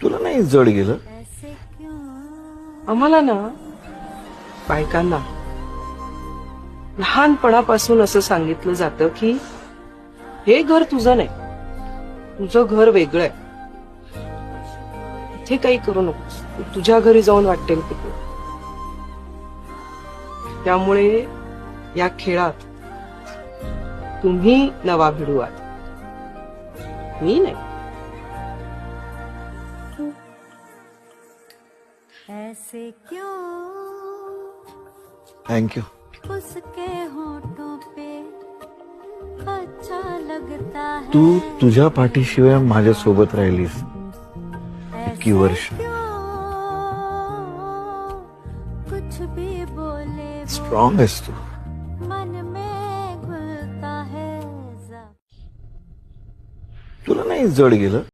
तुला नाही जड गेलं? आम्हाला ना बायकांना लहानपणापासून असं सांगितलं जातं की हे घर तुझं नाही, तुझं घर वेगळं आहे, इथे काही करू नकोस, तू तुझ्या घरी जाऊन वाटेल ते कर. त्यामुळे या खेळात तुम्ही नवा भिडू आहात, मी नाही. ऐसे क्यों थँक्यू. उसके होठों पे अच्छा लगता है. तू तुझ्या पाठीशिवाय माझ्या सोबत राहिलीस इतकी वर्ष. क्यों कुछ भी बोले स्ट्रॉंग आहेस तू. मन में घुलता है. तुला नाही जड गेलं?